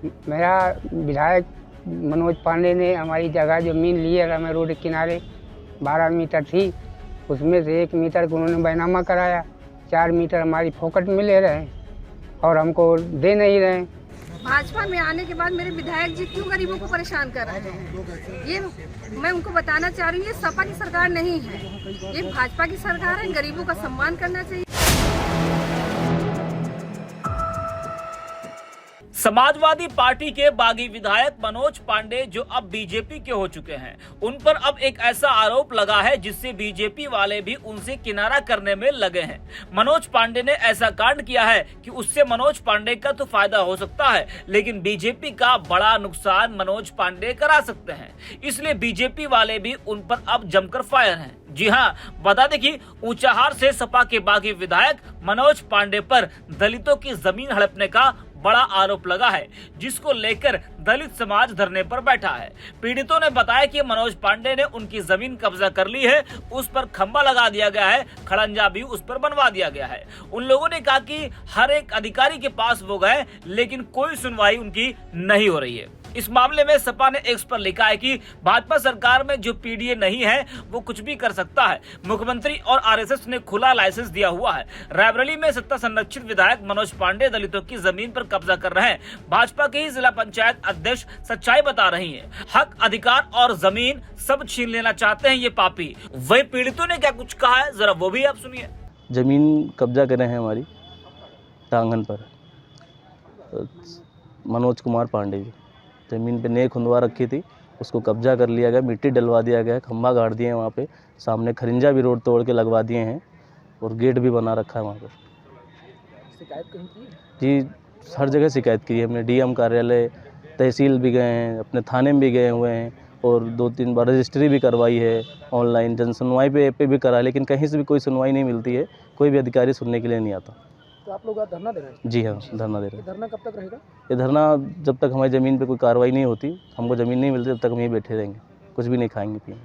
मेरा विधायक मनोज पांडे ने हमारी जगह ज़मीन ली है रामा रोड के किनारे 12 मीटर थी, उसमें से 1 मीटर को उन्होंने बैनामा कराया। 4 मीटर हमारी फोकट में ले रहे हैं और हमको दे नहीं रहे हैं। भाजपा में आने के बाद मेरे विधायक जी क्यों गरीबों को परेशान कर रहे हैं, ये मैं उनको बताना चाह रही हूँ। ये सपा की सरकार नहीं है, ये भाजपा की सरकार है। गरीबों का सम्मान करना चाहिए। समाजवादी पार्टी के बागी विधायक मनोज पांडे जो अब बीजेपी के हो चुके हैं, उन पर अब एक ऐसा आरोप लगा है जिससे बीजेपी वाले भी उनसे किनारा करने में लगे हैं। मनोज पांडे ने ऐसा कांड किया है कि उससे मनोज पांडे का तो फायदा हो सकता है, लेकिन बीजेपी का बड़ा नुकसान मनोज पांडे करा सकते हैं। इसलिए बीजेपी वाले भी उन पर अब जमकर फायर हैं। जी हाँ, बता दें कि ऊंचाहार से सपा के बागी विधायक मनोज पांडे पर दलितों की जमीन हड़पने का बड़ा आरोप लगा है, जिसको लेकर दलित समाज धरने पर बैठा है। पीड़ितों ने बताया कि मनोज पांडे ने उनकी जमीन कब्जा कर ली है, उस पर खंबा लगा दिया गया है, खड़ंजा भी उस पर बनवा दिया गया है। उन लोगों ने कहा कि हर एक अधिकारी के पास वो गए, लेकिन कोई सुनवाई उनकी नहीं हो रही है। इस मामले में सपा ने एक्स पर लिखा है कि भाजपा सरकार में जो पीडीए नहीं है वो कुछ भी कर सकता है। मुख्यमंत्री और आरएसएस ने खुला लाइसेंस दिया हुआ है। रायबरेली में सत्ता संरक्षित विधायक मनोज पांडे दलितों की जमीन पर कब्जा कर रहे हैं। भाजपा के ही जिला पंचायत अध्यक्ष सच्चाई बता रही है। हक, अधिकार और जमीन सब छीन लेना चाहते हैं ये पापी। वही पीड़ितों ने क्या कुछ कहा है, जरा वो भी आप सुनिए। जमीन कब्जा कर रहे हैं हमारी टांगन पर, मनोज कुमार पांडे जी। ज़मीन पे नए खुंदवा रखी थी, उसको कब्जा कर लिया गया, मिट्टी डलवा दिया गया, खंभा गाड़ दिए हैं वहाँ पे, सामने खरिंजा भी रोड तोड़ के लगवा दिए हैं और गेट भी बना रखा है वहाँ पे। शिकायत कहीं की? जी हर जगह शिकायत की है हमने। डीएम कार्यालय, तहसील भी गए हैं, अपने थाने में भी गए हुए हैं और 2-3 बार रजिस्ट्री भी करवाई है, ऑनलाइन जन सुनवाई पे भी करा, लेकिन कहीं से भी कोई सुनवाई नहीं मिलती है। कोई भी अधिकारी सुनने के लिए नहीं आता। तो आप लोग आज धरना दे रहे हैं? जी हाँ, धरना दे रहे हैं। धरना कब तक रहेगा? ये धरना जब तक हमारी ज़मीन पे कोई कार्रवाई नहीं होती, हमको ज़मीन नहीं मिलती, तब तक हम यहीं बैठे रहेंगे, कुछ भी नहीं खाएंगे पिएंगे।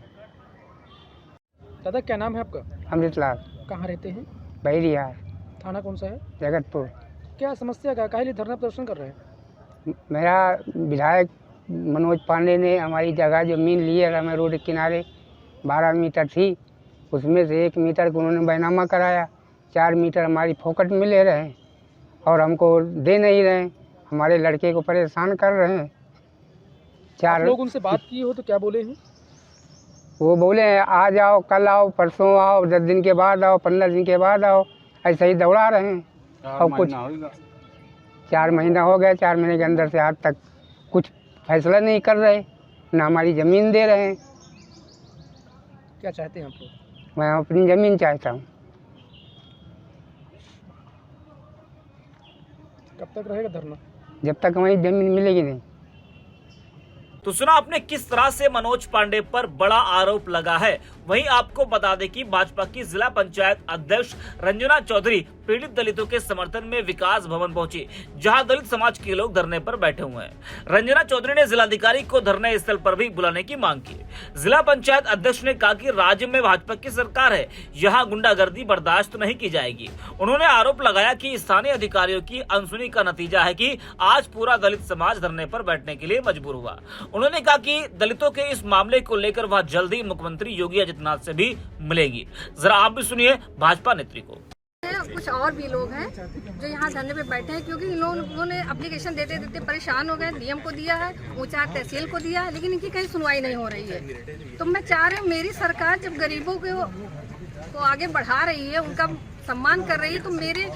दादा क्या नाम है आपका? अमृतलाल। कहाँ रहते हैं? बहिरिया। थाना कौन सा है? जगतपुर। क्या समस्या का काहे लिए धरना प्रदर्शन कर रहे हैं? मेरा विधायक मनोज पांडे ने हमारी जगह ज़मीन ली है रामा रोड के किनारे 12 मीटर थी, उसमें से 1 मीटर को उन्होंने बैनामा कराया। 4 मीटर हमारी फोकट में ले रहे हैं और हमको दे नहीं रहे हैं। हमारे लड़के को परेशान कर रहे हैं। 4 लोग उनसे बात की हो तो क्या बोले हैं? वो बोले हैं आ जाओ, कल आओ, परसों आओ, 10 दिन के बाद आओ, 15 दिन के बाद आओ, ऐसे ही दौड़ा रहे हैं। और कुछ 4 महीना हो गया, 4 महीने के अंदर से आज तक कुछ फैसला नहीं कर रहे, ना हमारी ज़मीन दे रहे हैं। क्या चाहते हैं आप लोग? मैं अपनी ज़मीन चाहता हूँ। कब तक रहेगा धरना? जब तक हमारी ज़मीन मिलेगी नहीं। तो सुना आपने किस तरह से मनोज पांडे पर बड़ा आरोप लगा है। वहीं आपको बता दें कि भाजपा की जिला पंचायत अध्यक्ष रंजना चौधरी पीड़ित दलितों के समर्थन में विकास भवन पहुंची, जहां दलित समाज के लोग धरने पर बैठे हुए हैं। रंजना चौधरी ने जिलाधिकारी को धरने स्थल पर भी बुलाने की मांग की। जिला पंचायत अध्यक्ष ने कहा कि राज्य में भाजपा की सरकार है, यहाँ गुंडागर्दी बर्दाश्त नहीं की जाएगी। उन्होंने आरोप लगाया कि स्थानीय अधिकारियों की अनसुनी का नतीजा है कि आज पूरा दलित समाज धरने पर बैठने के लिए मजबूर हुआ। उन्होंने कहा कि दलितों के इस मामले को लेकर वह जल्दी मुख्यमंत्री योगी आदित्यनाथ से भी मिलेगी। जरा आप भी सुनिए भाजपा नेत्री को। कुछ और भी लोग हैं जो यहाँ धरने पे बैठे हैं, क्योंकि इन लोगों ने एप्लीकेशन देते देते परेशान हो गए। डीएम को दिया है, ऊंचा तहसील को दिया है, लेकिन इनकी कहीं सुनवाई नहीं हो रही है। तो मैं चाह रही हूँ मेरी सरकार जब गरीबों को आगे बढ़ा रही है, उनका सम्मान कर रही है, तो मेरे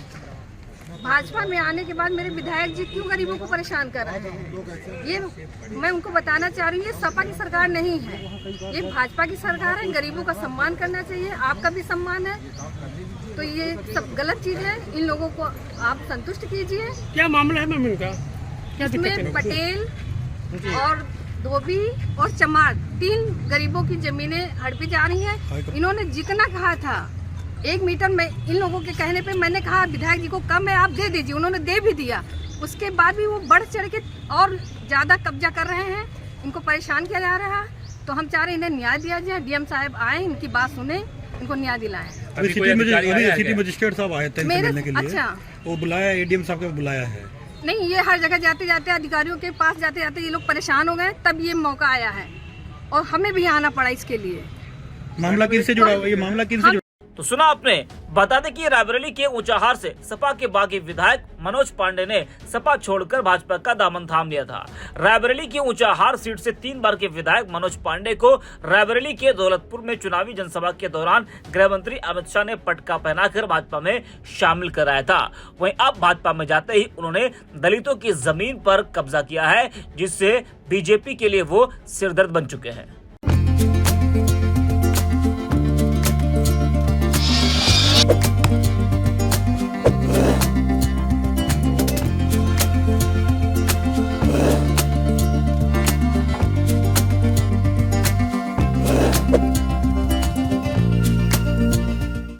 भाजपा में आने के बाद मेरे विधायक जी क्यों गरीबों को परेशान कर रहे हैं, ये मैं उनको बताना चाह रही हूँ। ये सपा की सरकार नहीं है, ये भाजपा की सरकार है। गरीबों का सम्मान करना चाहिए, आपका भी सम्मान है। तो ये सब गलत चीज है, इन लोगों को आप संतुष्ट कीजिए। क्या मामला है मैम इनका? इसमें पटेल और धोबी और चमार 3 गरीबों की जमीनें हड़पी जा रही हैं। इन्होंने जितना कहा था 1 मीटर में, इन लोगों के कहने पे मैंने कहा विधायक जी को कम है, आप दे दीजिए, उन्होंने दे भी दिया। उसके बाद भी वो बढ़ चढ़ के और ज्यादा कब्जा कर रहे हैं, इनको परेशान किया जा रहा है। तो हम चाह रहे हैं इन्हें न्याय दिया जाए। डीएम साहब आए, इनकी बात सुने, इनको न्याय दिलाएं। सिटी मजिस्ट्रेट साहब आए थे मिलने के लिए। अच्छा, वो बुलाया, एडीएम साहब को बुलाया है। नहीं, ये हर जगह जाते जाते अधिकारियों के पास जाते जाते ये लोग परेशान हो गए, तब ये मौका आया है और हमें भी आना पड़ा इसके लिए। मामला किससे जुड़ा हुआ है? ये मामला किससे जुड़ा? तो सुना आपने। बता दें कि रायबरेली के ऊंचाहार से सपा के बागी विधायक मनोज पांडे ने सपा छोड़कर भाजपा का दामन थाम लिया था। रायबरेली की ऊंचाहार सीट से 3 बार के विधायक मनोज पांडे को रायबरेली के दौलतपुर में चुनावी जनसभा के दौरान गृह मंत्री अमित शाह ने पटका पहनाकर भाजपा में शामिल कराया था। वहीं अब भाजपा में जाते ही उन्होंने दलितों की जमीन पर कब्जा किया है, जिससे बीजेपी के लिए वो सिरदर्द बन चुके हैं।